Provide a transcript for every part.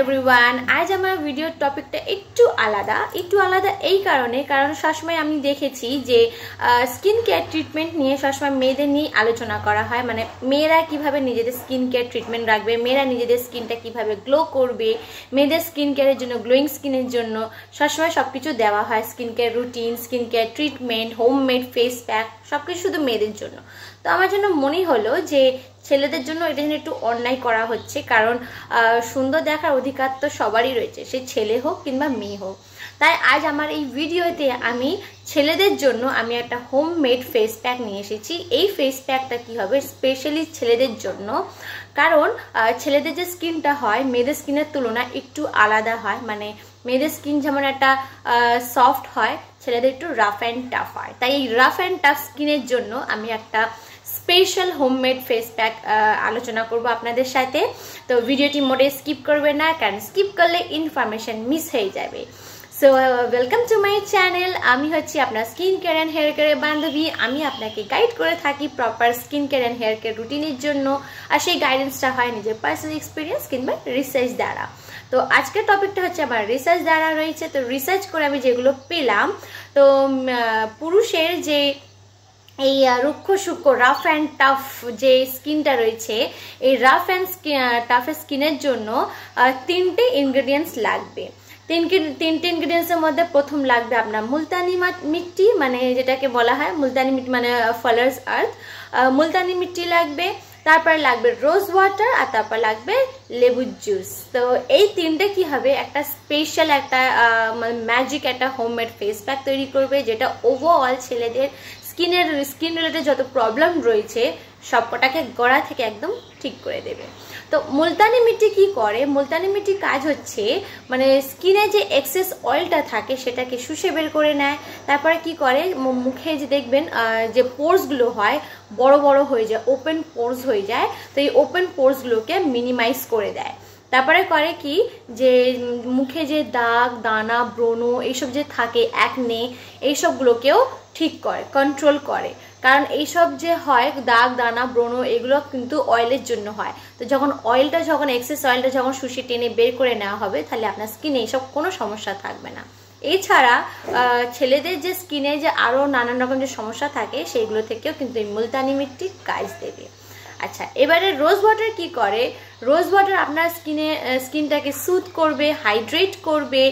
Everyone, আজ আমার ভিডিওর টপিকটা একটু আলাদা এই কারণ সবসময় আমি দেখেছি যে স্কিন কেয়ার ট্রিটমেন্ট নিয়ে সবসময় মেয়েদের নিয়ে আলোচনা করা হয়। মানে মেয়েরা কিভাবে নিজেদের স্কিন কেয়ার ট্রিটমেন্ট রাখবে, মেয়েরা নিজেদের স্কিনটা কিভাবে গ্লো করবে, মেয়েদের স্কিন কেয়ারের জন্য, গ্লোয়িং স্কিনের জন্য সবসময় সবকিছু দেওয়া হয়। Skin care routine, skin care treatment, homemade face pack, সবকিছু শুধু মেয়েদের জন্য। তো আমার জন্য মনে হলো যে ছেলেদের জন্য এটা যেন একটু অন্যায় করা হচ্ছে, কারণ সুন্দর দেখার অধিকার তো সবারই রয়েছে, সে ছেলে হোক কিংবা মেয়ে হোক। তাই আজ আমার এই ভিডিওতে আমি ছেলেদের জন্য আমি একটা হোমমেড ফেস প্যাক নিয়ে এসেছি। এই ফেস প্যাকটা কি হবে স্পেশালি ছেলেদের জন্য, কারণ ছেলেদের যে স্কিনটা হয় মেয়েদের স্কিনের তুলনায় একটু আলাদা হয়। মানে মেয়েদের স্কিন যেমন একটা সফট হয়, ছেলেদের একটু রাফ অ্যান্ড টাফ হয়। তাই এই রাফ অ্যান্ড টাফ স্কিনের জন্য আমি একটা স্পেশাল হোমমেড ফেস প্যাক আলোচনা করব আপনাদের সাথে। তো ভিডিওটি মোটে স্কিপ করবে না, কারণ স্কিপ করলে ইনফরমেশন মিস হয়ে যাবে। So welcome to my channel. আমি হচ্ছি আপনার স্কিন কেয়ার অ্যান্ড হেয়ার কেয়ারের বান্ধবী। আমি আপনাকে গাইড করে থাকি proper skin care and hair care রুটিনের জন্য, আর সেই গাইডেন্সটা হয় নিজের পার্সোনাল এক্সপিরিয়েন্স কিংবা রিসার্চ দ্বারা। তো আজকের টপিকটা হচ্ছে আমার রিসার্চ দ্বারা রয়েছে। তো রিসার্চ করে আমি যেগুলো পেলাম, তো পুরুষের যে এই রুক্ষ সূক্ষ্ম রাফ অ্যান্ড টাফ যে স্কিনটা রয়েছে, এই রাফ অ্যান্ড টাফ স্কিনের জন্য তিনটে ইনগ্রেডিয়েন্টস লাগবে। তিনটে ইনগ্রেডিয়েন্টসের মধ্যে প্রথম লাগবে আপনার মুলতানি মিট্টি, মানে যেটাকে বলা হয় মুলতানি মিট্টি মানে ফলার্স আর্থ, মুলতানি মিট্টি লাগবে। তারপর লাগবে রোজ ওয়াটার, আর তারপর লাগবে লেবুর জুস। তো এই তিনটে কি হবে একটা স্পেশাল একটা ম্যাজিক একটা হোমমেড ফেস প্যাক তৈরি করবে, যেটা ওভারঅল ছেলেদের স্কিন রিলেটেড যত প্রবলেম রয়েছে সবকটাকে গোড়া থেকে একদম ঠিক করে দেবে। তো মুলতানি মিট্টি কি করে? মুলতানি মিট্টির কাজ হচ্ছে মানে স্কিনে যে এক্সেস অয়েলটা থাকে সেটাকে শুষে বের করে নেয়। তারপরে কি করে, মুখে যে দেখবেন যে পোর্সগুলো হয় বড় বড় হয়ে যায়, ওপেন পোর্স হয়ে যায়, তো এই ওপেন পোর্সগুলোকে মিনিমাইজ করে দেয়। তারপরে করে কি, যে মুখে যে দাগ দানা ব্রণ এইসব যে থাকে, অ্যাকনে, এইসবগুলোকেও ঠিক করে, কন্ট্রোল করে। কারণ এইসব যে হয় দাগ দানা ব্রণ, এগুলো কিন্তু অয়েলের জন্য হয়। তো যখন এক্সেস অয়েলটা যখন শুষে টেনে বের করে নেওয়া হবে, তাহলে আপনার স্কিনে এইসব কোনো সমস্যা থাকবে না। এছাড়া ছেলেদের যে স্কিনে যে আরও নানান রকম যে সমস্যা থাকে সেইগুলো থেকেও কিন্তু এই মুলতানি মিট্টি কাজ দেবে। আচ্ছা, এবারে রোজ ওয়াটার কি করে? রোজ ওয়াটার আপনার স্কিনটাকে সুথ করবে, হাইড্রেট করবে,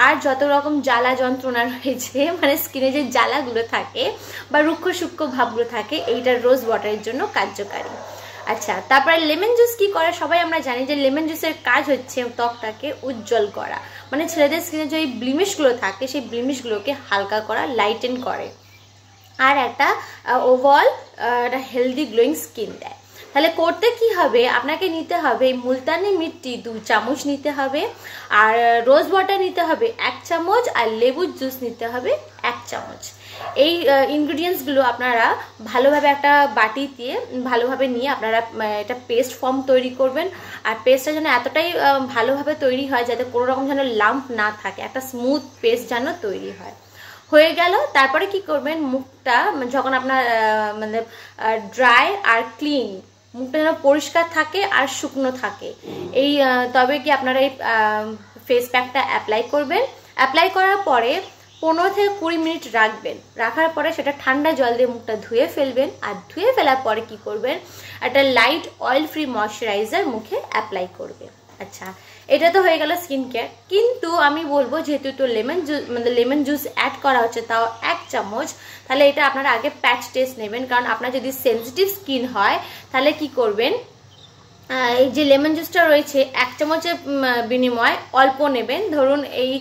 আর যত রকম জ্বালা যন্ত্রণা রয়েছে মানে স্কিনে যে জ্বালাগুলো থাকে বা রুক্ষ সূক্ষ্ম ভাবগুলো থাকে, এইটা রোজ ওয়াটারের জন্য কার্যকারী। আচ্ছা, তারপরে লেমন জুস কি করে? সবাই আমরা জানি যে লেমন জুসের কাজ হচ্ছে ত্বকটাকে উজ্জ্বল করা, মানে ছেলেদের স্কিনে যে ব্লিমিশগুলো থাকে সেই ব্লিমিশগুলোকে হালকা করা, লাইটেন করে, আর একটা ওভারঅল একটা হেলদি গ্লোয়িং স্কিন দেয়। তাহলে করতে কি হবে, আপনাকে নিতে হবে মুলতানি মিট্টি 2 চামচ নিতে হবে, আর রোজ ওয়াটার নিতে হবে 1 চামচ, আর লেবুর জুস নিতে হবে 1 চামচ। এই ইনগ্রিডিয়েন্টসগুলো আপনারা ভালোভাবে একটা বাটিতে ভালোভাবে নিয়ে আপনারা একটা পেস্ট ফর্ম তৈরি করবেন। আর পেস্টটা যেন এতটাই ভালোভাবে তৈরি হয় যাতে কোনো রকম যেন লাম্প না থাকে, একটা স্মুথ পেস্ট যেন তৈরি হয়। হয়ে গেল। তারপরে কি করবেন, মুখটা যখন আপনার মানে ড্রাই আর ক্লিন, মুখটা যেন পরিষ্কার থাকে আর শুকনো থাকে, এই তবে কি আপনারা এই ফেস প্যাকটা অ্যাপ্লাই করবেন। অ্যাপ্লাই করার পরে 15 থেকে 20 মিনিট রাখবেন। রাখার পরে সেটা ঠান্ডা জল দিয়ে মুখটা ধুয়ে ফেলবেন। আর ধুয়ে ফেলার পরে কি করবেন, একটা লাইট অয়েল ফ্রি ময়শ্চারাইজার মুখে অ্যাপ্লাই করবেন। আচ্ছা, এটা তো হয়ে গেল স্কিন কেয়ার। কিন্তু আমি বলবো, যেহেতু একটু লেমন জুস অ্যাড করা হচ্ছে, তাও 1 চামচ, তাহলে এটা আপনারা আগে প্যাচ টেস্ট নেবেন। কারণ আপনার যদি সেন্সিটিভ স্কিন হয় তাহলে কি করবেন, এই যে লেমন জুসটা রয়েছে 1 চামচের বিনিময়ে অল্প নেবেন, ধরুন এই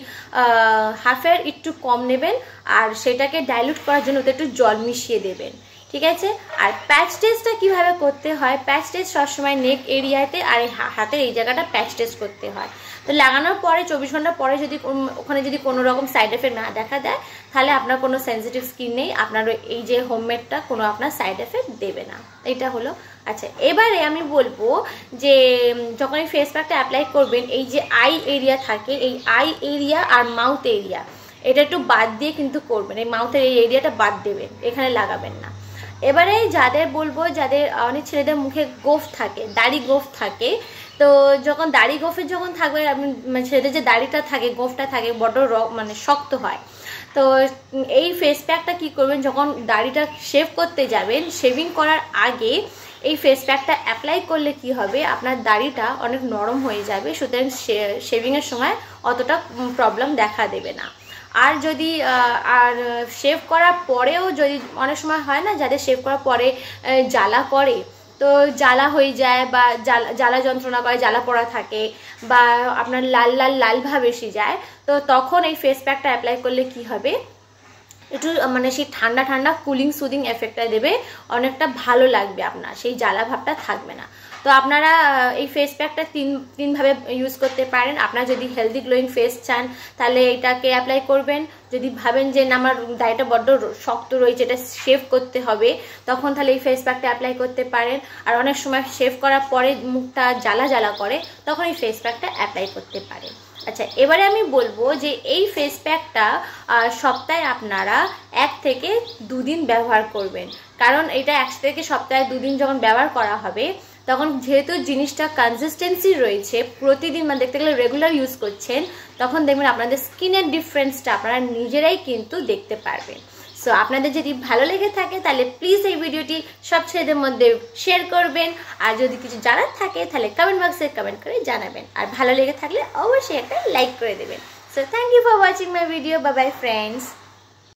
হাফের একটু কম নেবেন, আর সেটাকে ডাইলুট করার জন্য ওতে একটু জল মিশিয়ে দেবেন, ঠিক আছে। আর প্যাচ টেস্টটা কিভাবে করতে হয়, প্যাচ টেস্ট সবসময় নেক এরিয়াতে আর হাতের এই জায়গাটা প্যাচ টেস্ট করতে হয়। তো লাগানোর পরে 24 ঘন্টা পরে যদি ওখানে যদি কোনো রকম সাইড এফেক্ট না দেখা দেয়, তাহলে আপনার কোনো সেন্সিটিভ স্কিন নেই, আপনার এই যে হোমমেডটা কোনো আপনার সাইড এফেক্ট দেবে না। এটা হলো। আচ্ছা, এবারে আমি বলবো যে যখন এই ফেস প্যাকটা অ্যাপ্লাই করবেন, এই যে আই এরিয়া থাকে, এই আই এরিয়া আর মাউথ এরিয়া এটা একটু বাদ দিয়ে কিন্তু করবেন। এই মাউথের এই এরিয়াটা বাদ দেবেন, এখানে লাগাবেন না। এবারে যাদের বলবো, যাদের অনেক ছেলেদের মুখে গোফ থাকে, দাড়ি গোফ থাকে, তো যখন দাড়ি গোফের যখন থাকবে, ছেলেদের যে দাড়িটা থাকে, গোফটা থাকে, বড় মানে শক্ত হয়। তো এই ফেস প্যাকটা কী করবেন, যখন দাড়িটা শেভ করতে যাবেন, শেভিং করার আগে এই ফেস প্যাকটা অ্যাপ্লাই করলে কি হবে, আপনার দাড়িটা অনেক নরম হয়ে যাবে, সুতরাং শেভিংয়ের সময় অতটা প্রবলেম দেখা দেবে না। আর যদি শেভ করার পরেও যদি অনেক সময় হয় না, যাদের শেভ করার পরে জ্বালা করে, তো জ্বালা হয়ে যায় বা জ্বালা যন্ত্রণা করে, জ্বালা পড়া থাকে বা আপনার লাল ভাব এসে যায়, তো তখন এই ফেস প্যাকটা অ্যাপ্লাই করলে কি হবে, একটু মানে সেই ঠান্ডা কুলিং সুদিং এফেক্টটা দেবে, অনেকটা ভালো লাগবে, আপনার সেই জ্বালা ভাবটা থাকবে না। তো আপনারা এই ফেস প্যাকটা তিনভাবে ইউজ করতে পারেন। আপনারা যদি হেলদি গ্লোয়িং ফেস চান তাহলে এটাকে অ্যাপ্লাই করবেন। যদি ভাবেন যে না আমার দাড়িটা বড্ড শক্ত রয়েছে, এটা শেভ করতে হবে, তখন তাহলে এই ফেস প্যাকটা অ্যাপ্লাই করতে পারেন। আর অনেক সময় শেভ করার পরে মুখটা জ্বালা করে, তখন এই ফেস প্যাকটা অ্যাপ্লাই করতে পারেন। আচ্ছা, এবারে আমি বলবো যে এই ফেস প্যাকটা সপ্তাহে আপনারা 1 থেকে 2 দিন ব্যবহার করবেন। কারণ এটা 1 থেকে সপ্তাহে 2 দিন যখন ব্যবহার করা হবে, তখন যেহেতু জিনিসটা কনসিস্টেন্সি রয়েছে, প্রতিদিন মানে দেখতে গেলে রেগুলার ইউজ করছেন, তখন দেখবেন আপনাদের স্কিনের ডিফারেন্সটা আপনারা নিজেরাই কিন্তু দেখতে পারবেন। সো আপনাদের যদি ভালো লেগে থাকে তাহলে প্লিজ এই ভিডিওটি সব ছেলেদের মধ্যে শেয়ার করবেন। আর যদি কিছু জানার থাকে তাহলে কমেন্ট বক্সে কমেন্ট করে জানাবেন। আর ভালো লেগে থাকলে অবশ্যই একটা লাইক করে দেবেন। So thank you for watching my video. Bye bye friends.